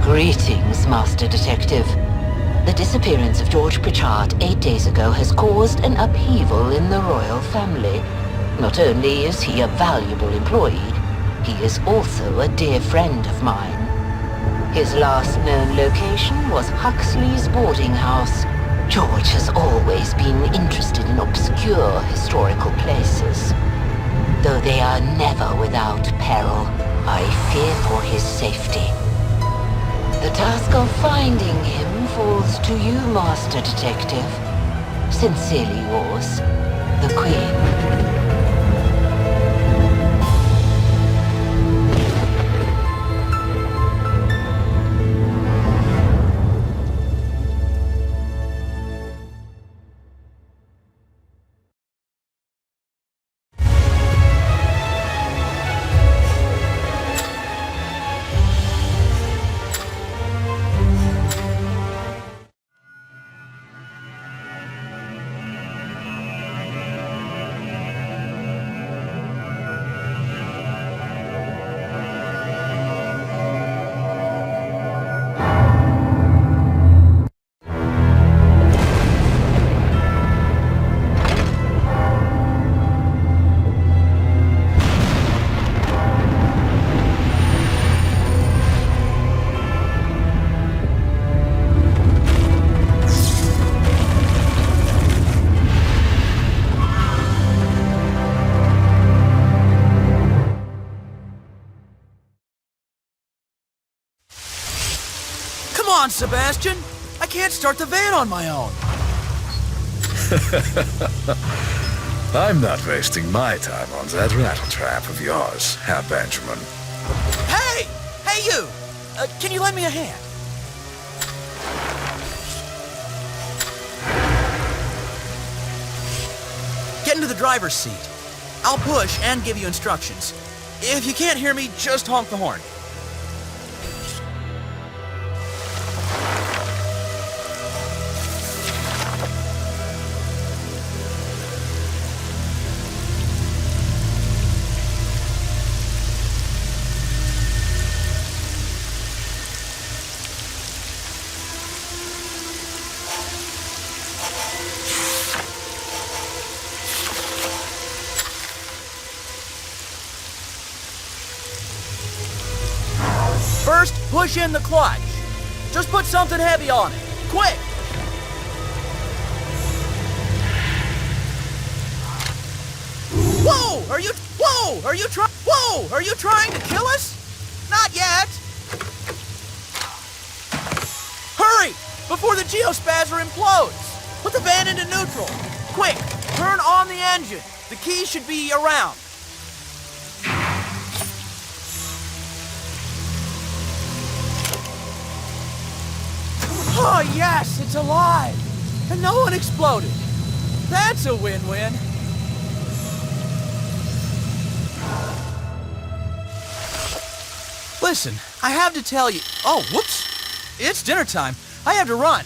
Greetings, Master Detective. The disappearance of George Pritchard 8 days ago has caused an upheaval in the royal family. Not only is he a valuable employee, he is also a dear friend of mine. His last known location was Huxley's boarding house. George has always been interested in obscure historical places. Though they are never without peril, I fear for his safety. The task of finding him falls to you, Master Detective. Sincerely yours, the Queen. Come on, Sebastian! I can't start the van on my own! I'm not wasting my time on that rattletrap of yours, Herr Benjamin. Hey! Hey, you! Can you lend me a hand? Get into the driver's seat. I'll push and give you instructions. If you can't hear me, just honk the horn. First, push in the clutch. Just put something heavy on it. Quick! Whoa! Are you trying to kill us? Not yet! Hurry! Before the geospazzer implodes! Put the van into neutral. Quick! Turn on the engine. The key should be around. Oh, yes, it's alive! And no one exploded. That's a win-win. Listen, I have to tell you... Oh, whoops! It's dinner time. I have to run.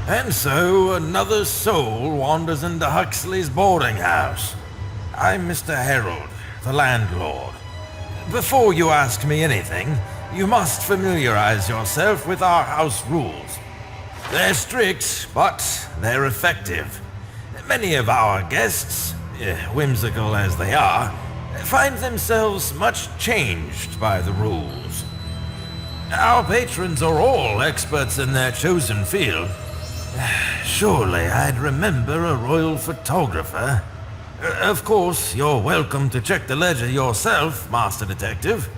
And so another soul wanders into Huxley's boarding house. I'm Mr. Harold, the landlord. Before you ask me anything, you must familiarize yourself with our house rules. They're strict, but they're effective. Many of our guests, whimsical as they are, find themselves much changed by the rules. Our patrons are all experts in their chosen field. Surely I'd remember a royal photographer. Of course, you're welcome to check the ledger yourself, Master Detective.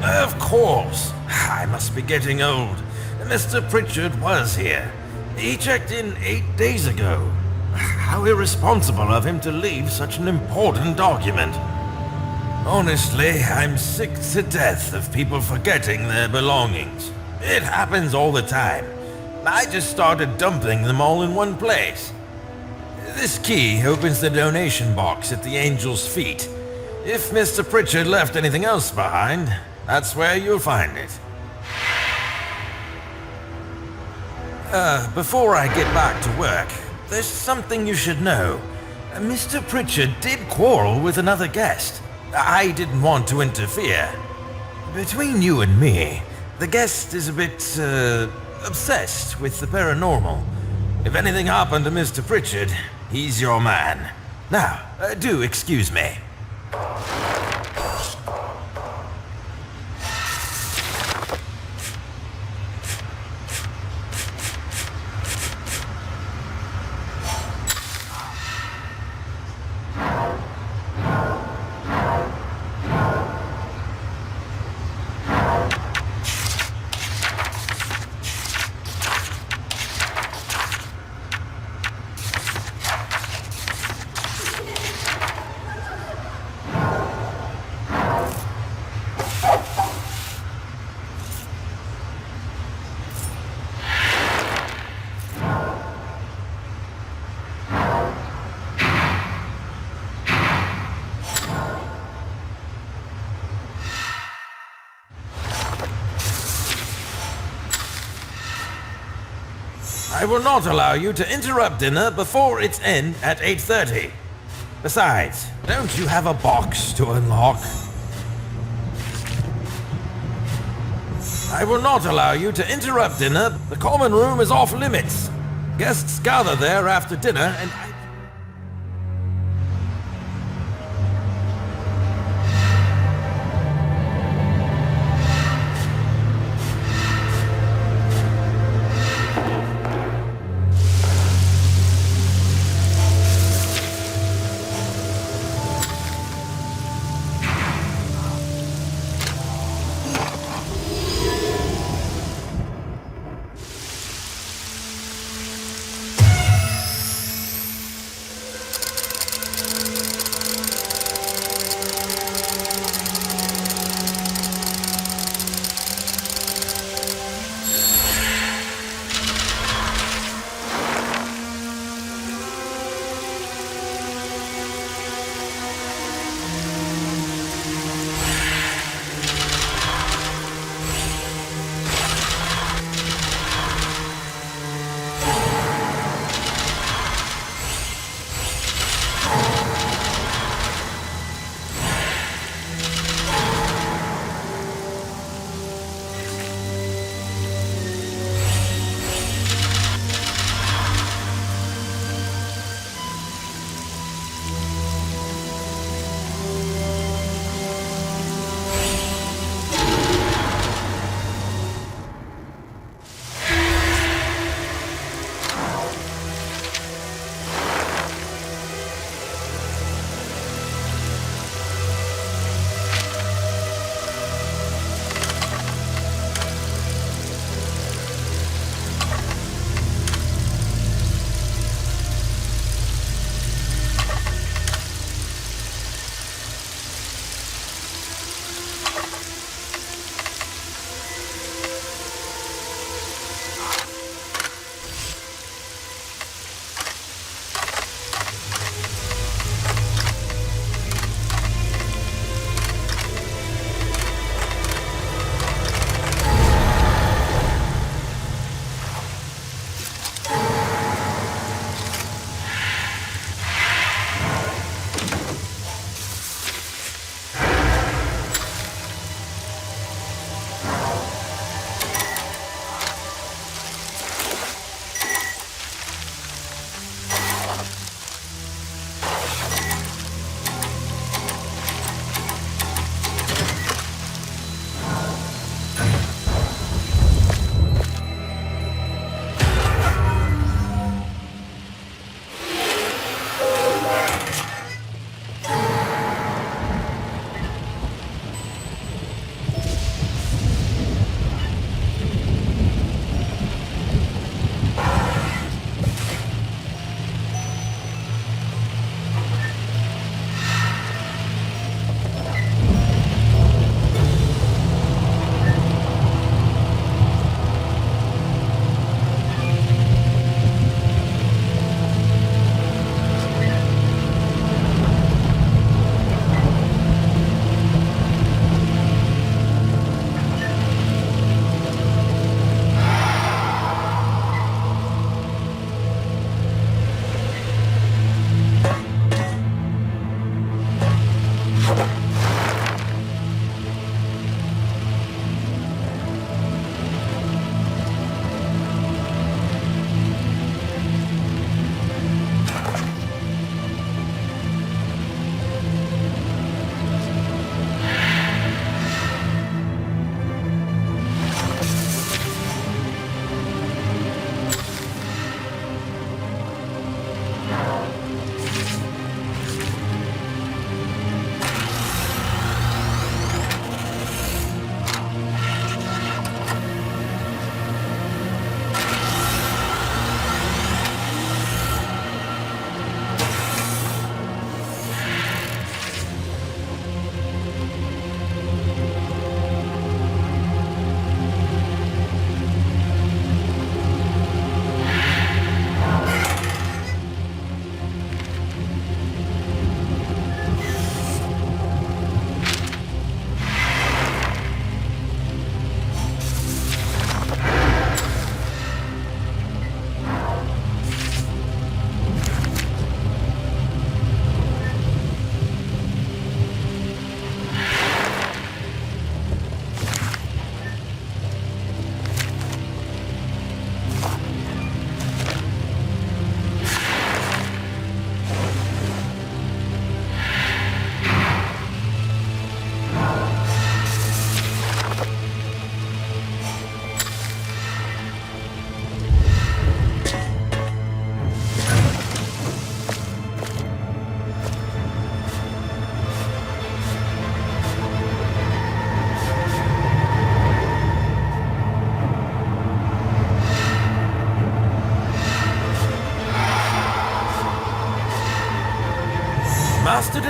Of course. I must be getting old. Mr. Pritchard was here. He checked in 8 days ago. How irresponsible of him to leave such an important document. Honestly, I'm sick to death of people forgetting their belongings. It happens all the time. I just started dumping them all in one place. This key opens the donation box at the Angel's Feet. If Mr. Pritchard left anything else behind, that's where you'll find it. Before I get back to work, there's something you should know. Mr. Pritchard did quarrel with another guest. I didn't want to interfere. Between you and me, the guest is a bit, obsessed with the paranormal. If anything happened to Mr. Pritchard, he's your man. Now, do excuse me. I will not allow you to interrupt dinner before its end at 8:30. Besides, don't you have a box to unlock? I will not allow you to interrupt dinner. The common room is off limits. Guests gather there after dinner and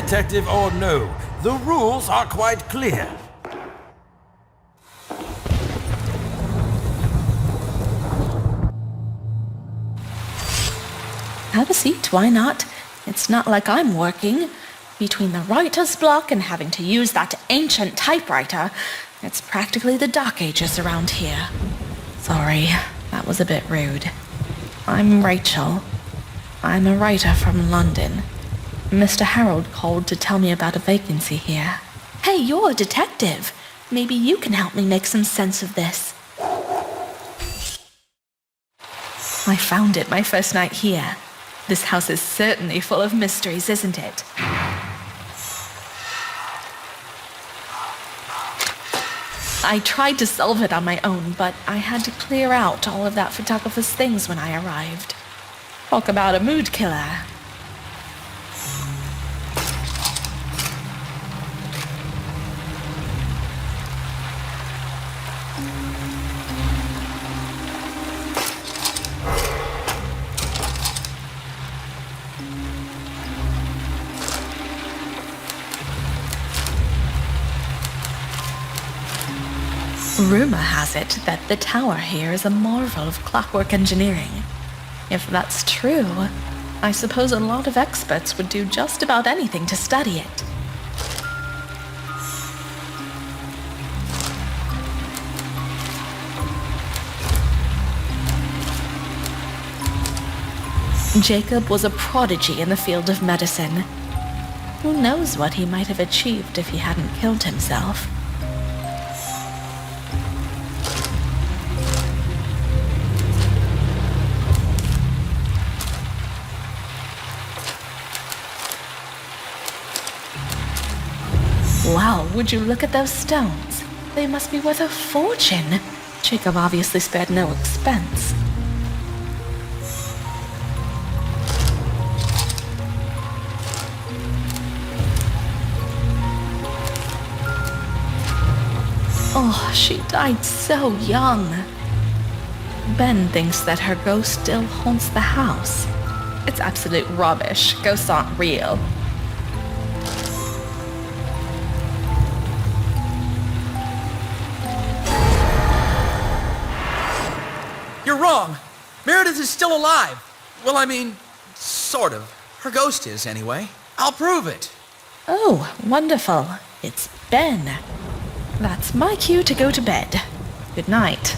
detective or no, the rules are quite clear. Have a seat, why not? It's not like I'm working. Between the writer's block and having to use that ancient typewriter, it's practically the Dark Ages around here. Sorry, that was a bit rude. I'm Rachel. I'm a writer from London. Mr. Harold called to tell me about a vacancy here. Hey, you're a detective. Maybe you can help me make some sense of this. I found it my first night here. This house is certainly full of mysteries, isn't it? I tried to solve it on my own, but I had to clear out all of that photographer's things when I arrived. Talk about a mood killer. Rumor has it that the tower here is a marvel of clockwork engineering. If that's true, I suppose a lot of experts would do just about anything to study it. Jacob was a prodigy in the field of medicine. Who knows what he might have achieved if he hadn't killed himself? Wow, would you look at those stones? They must be worth a fortune. Jacob obviously spared no expense. Oh, she died so young. Ben thinks that her ghost still haunts the house. It's absolute rubbish. Ghosts aren't real. You're wrong. Meredith is still alive. Well, I mean, sort of. Her ghost is, anyway. I'll prove it. Oh, wonderful. It's Ben. That's my cue to go to bed. Good night.